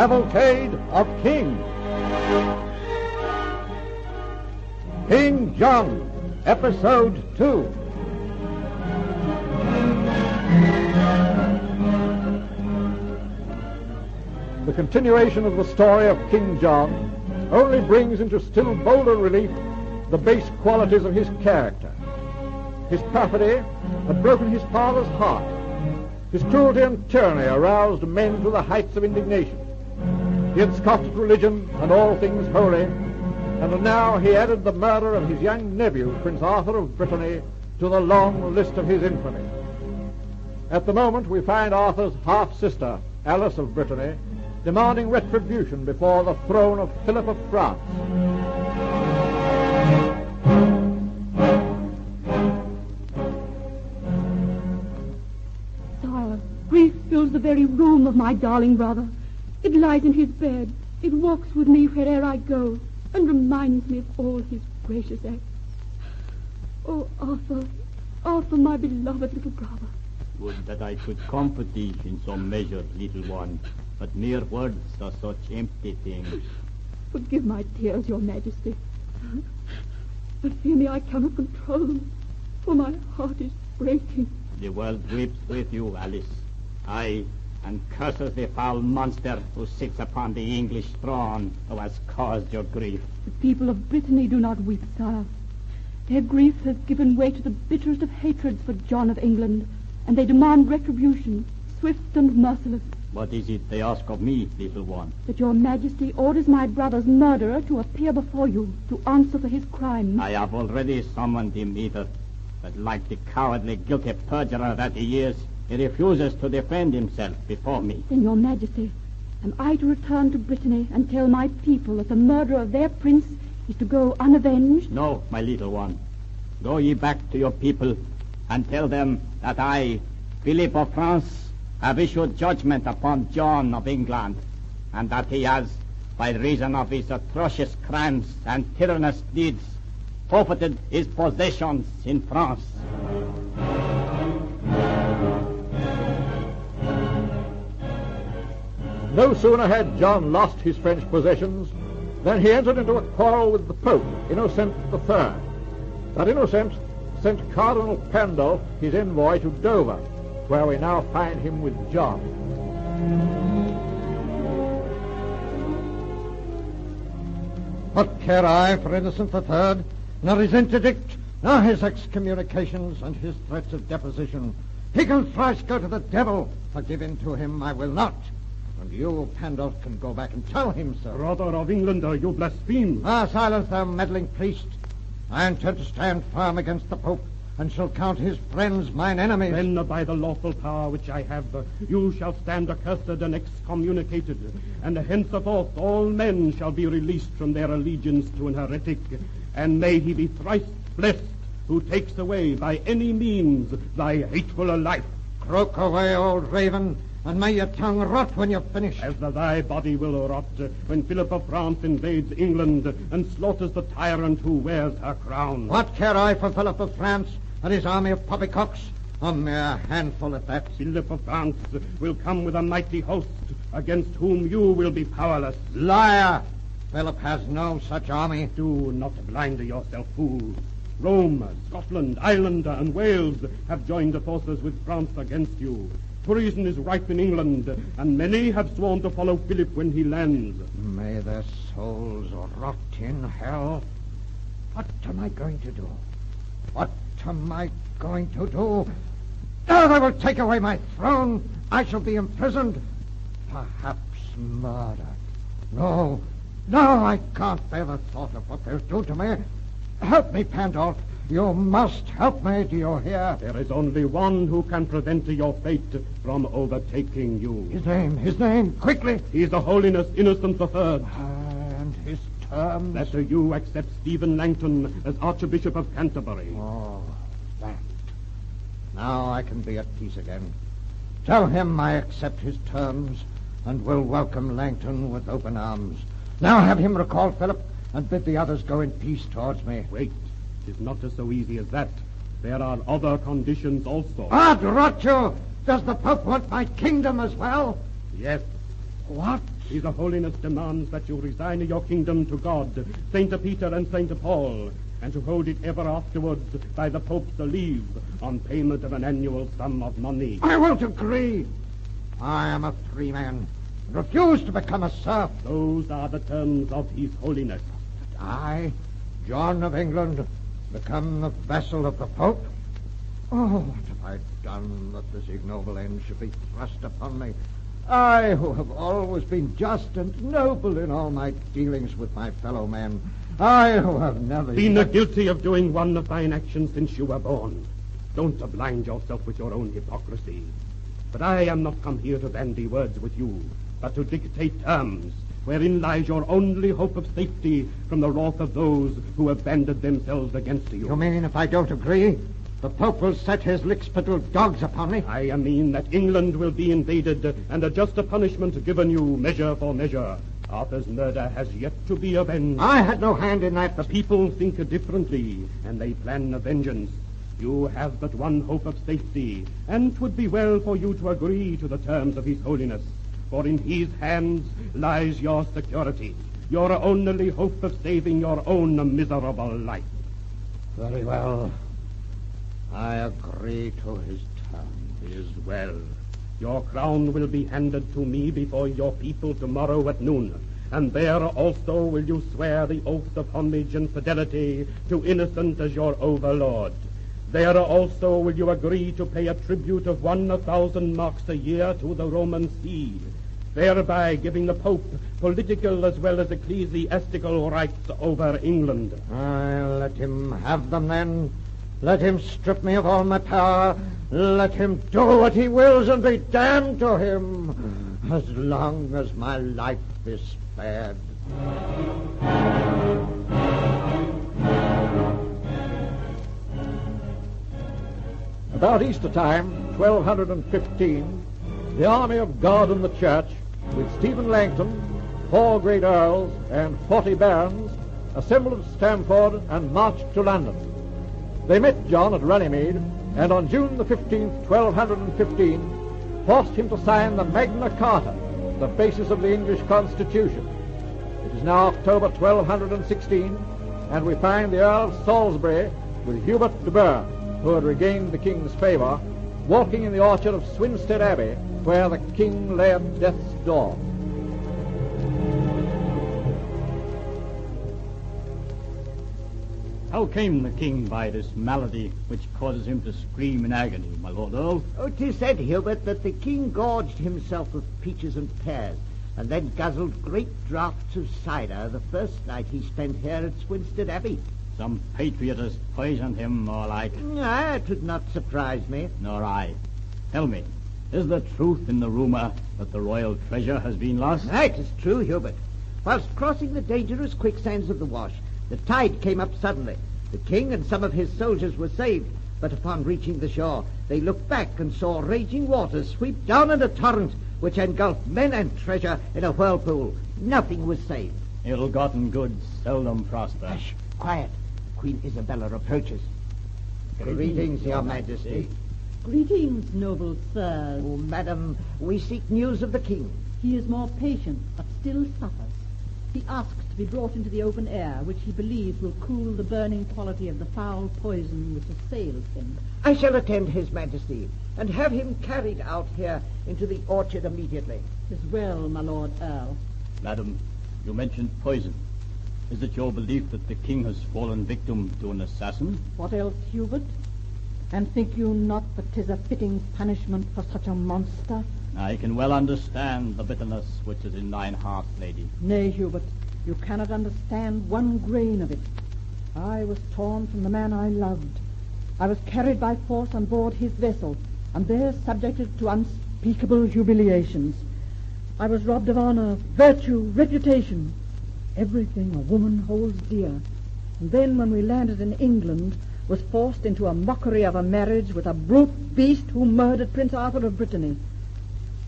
Cavalcade of Kings. King John, Episode 2. The continuation of the story of King John only brings into still bolder relief the base qualities of his character. His perfidy had broken his father's heart. His cruelty and tyranny aroused men to the heights of indignation. He had scoffed at religion and all things holy, and now he added the murder of his young nephew, Prince Arthur of Brittany, to the long list of his infamy. At the moment, we find Arthur's half-sister, Alice of Brittany, demanding retribution before the throne of Philip of France. Sire, grief fills the very room of my darling brother. It lies in his bed. It walks with me where'er I go, and reminds me of all his gracious acts. Oh, Arthur, Arthur, my beloved little brother. Would that I could comfort thee in some measure, little one, but mere words are such empty things. Forgive my tears, your majesty. But fear me, I cannot control them, for my heart is breaking. The world weeps with you, Alice. Aye, and curses the foul monster who sits upon the English throne, who has caused your grief. The people of Brittany do not weep, sire. Their grief has given way to the bitterest of hatreds for John of England, and they demand retribution, swift and merciless. What is it they ask of me, little one? That your majesty orders my brother's murderer to appear before you, to answer for his crime. I have already summoned him hither, but like the cowardly, guilty perjurer that he is, he refuses to defend himself before me. Then, your majesty, am I to return to Brittany and tell my people that the murder of their prince is to go unavenged? No, my little one. Go ye back to your people and tell them that I, Philip of France, have issued judgment upon John of England, and that he has, by reason of his atrocious crimes and tyrannous deeds, forfeited his possessions in France. No sooner had John lost his French possessions than he entered into a quarrel with the Pope, Innocent III. That Innocent sent Cardinal Pandolf, his envoy, to Dover, where we now find him with John. What care I for Innocent III, nor his interdict, nor his excommunications and his threats of deposition? He can thrice go to the devil. Forgive in to him I will not. And you, Pandolf, can go back and tell him so. Brother of England, you blaspheme. Silence, thou meddling priest. I intend to stand firm against the Pope, and shall count his friends mine enemies. Then, by the lawful power which I have, you shall stand accursed and excommunicated, and henceforth all men shall be released from their allegiance to an heretic, and may he be thrice blessed who takes away by any means thy hateful life. Croak away, old raven, and may your tongue rot when you're finished. As thy body will rot when Philip of France invades England and slaughters the tyrant who wears her crown. What care I for Philip of France and his army of poppycocks? A mere handful at that. Philip of France will come with a mighty host against whom you will be powerless. Liar! Philip has no such army. Do not blind yourself, fool. Rome, Scotland, Ireland, and Wales have joined forces with France against you. Treason is rife in England, and many have sworn to follow Philip when he lands. May their souls rot in hell. What am I going to do? What am I going to do? Now they will take away my throne. I shall be imprisoned. Perhaps murdered. No, I can't bear the thought of what they'll do to me. Help me, Pandolf. You must help me, do you hear? There is only one who can prevent your fate from overtaking you. His name, quickly. He is the Holiness Innocent III. And his terms? That you accept Stephen Langton as Archbishop of Canterbury. Oh, that. Now I can be at peace again. Tell him I accept his terms and will welcome Langton with open arms. Now have him recall Philip and bid the others go in peace towards me. Wait. It is not so easy as that. There are other conditions also. Rot you! Does the Pope want my kingdom as well? Yes. What? His Holiness demands that you resign your kingdom to God, Saint Peter and Saint Paul, and to hold it ever afterwards by the Pope's leave on payment of an annual sum of money. I won't agree. I am a free man, and refuse to become a serf. Those are the terms of His Holiness. I, John of England, become the vassal of the Pope? Oh, what have I done that this ignoble end should be thrust upon me? I, who have always been just and noble in all my dealings with my fellow men. I, who have never been guilty of doing one fine action since you were born. Don't blind yourself with your own hypocrisy. But I am not come here to bandy words with you, but to dictate terms, wherein lies your only hope of safety from the wrath of those who have banded themselves against you. You mean if I don't agree, the Pope will set his lick-spittled dogs upon me? I mean that England will be invaded, and a just punishment given you measure for measure. Arthur's murder has yet to be avenged. I had no hand in that. The people think differently, and they plan a vengeance. You have but one hope of safety, and 'twould be well for you to agree to the terms of His Holiness, for in his hands lies your security, your only hope of saving your own miserable life. Very well. I agree to his terms. It is well. Your crown will be handed to me before your people tomorrow at noon, and there also will you swear the oath of homage and fidelity to Innocent as your overlord. There also will you agree to pay a tribute of 1,000 marks a year to the Roman See, thereby giving the Pope political as well as ecclesiastical rights over England. I'll let him have them then. Let him strip me of all my power. Let him do what he wills and be damned to him, as long as my life is spared. About Easter time, 1215, the army of God and the Church, with Stephen Langton, 4 great earls, and 40 barons, assembled at Stamford and marched to London. They met John at Runnymede, and on June the 15th, 1215, forced him to sign the Magna Carta, the basis of the English Constitution. It is now October 1216, and we find the Earl of Salisbury with Hubert de Burgh, who had regained the king's favour, walking in the orchard of Swinstead Abbey, where the king lay at death's door. How came the king by this malady which causes him to scream in agony, my lord Earl? Oh, 'tis said, Hubert, that the king gorged himself with peaches and pears, and then guzzled great draughts of cider the first night he spent here at Swinstead Abbey. Some patriot has poisoned him, or like. It would not surprise me. Nor I. Tell me, is there truth in the rumour that the royal treasure has been lost? It is true, Hubert. Whilst crossing the dangerous quicksands of the Wash, the tide came up suddenly. The king and some of his soldiers were saved, but upon reaching the shore, they looked back and saw raging waters sweep down in a torrent, which engulfed men and treasure in a whirlpool. Nothing was saved. Ill-gotten goods seldom prosper. Hush, quiet. Queen Isabella approaches. Greetings, Your Majesty. Greetings, noble sirs. Oh, madam, we seek news of the king. He is more patient, but still suffers. He asks to be brought into the open air, which he believes will cool the burning quality of the foul poison which assails him. I shall attend his majesty, and have him carried out here into the orchard immediately. As well, my lord Earl. Madam, you mentioned poison. Is it your belief that the king has fallen victim to an assassin? What else, Hubert? And think you not that 'tis a fitting punishment for such a monster? I can well understand the bitterness which is in thine heart, lady. Nay, Hubert, you cannot understand one grain of it. I was torn from the man I loved. I was carried by force on board his vessel, and there subjected to unspeakable humiliations. I was robbed of honor, virtue, reputation, everything a woman holds dear. And then, when we landed in England, was forced into a mockery of a marriage with a brute beast who murdered Prince Arthur of Brittany.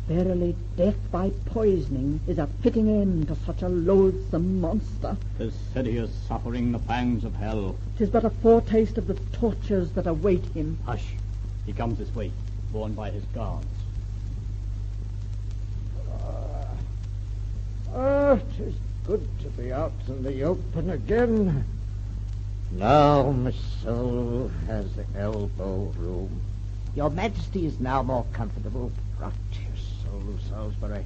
Verily, death by poisoning is a fitting end to such a loathsome monster. 'Tis said he is suffering the pangs of hell. 'Tis but a foretaste of the tortures that await him. Hush! He comes this way, borne by his guards. Oh, 'tis good to be out in the open again. Now my soul has elbow room. Your Majesty is now more comfortable. Rot your soul, Salisbury.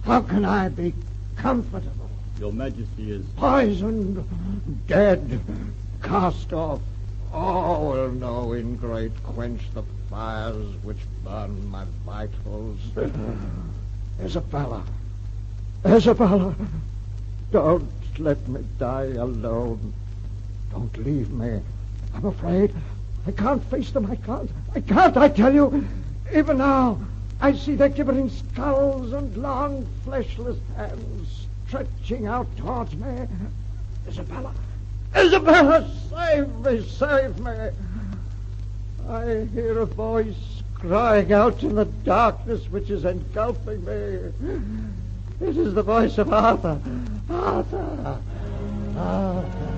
How can I be comfortable? Your Majesty is... Poisoned, dead, cast off. All will no ingrate quench the fires which burn my vitals. Isabella, Isabella, don't let me die alone. Don't leave me. I'm afraid. I can't face them. I can't, I tell you. Even now, I see their gibbering skulls and long, fleshless hands stretching out towards me. Isabella, Isabella, save me. I hear a voice crying out in the darkness which is engulfing me. It is the voice of Arthur. Arthur, Arthur.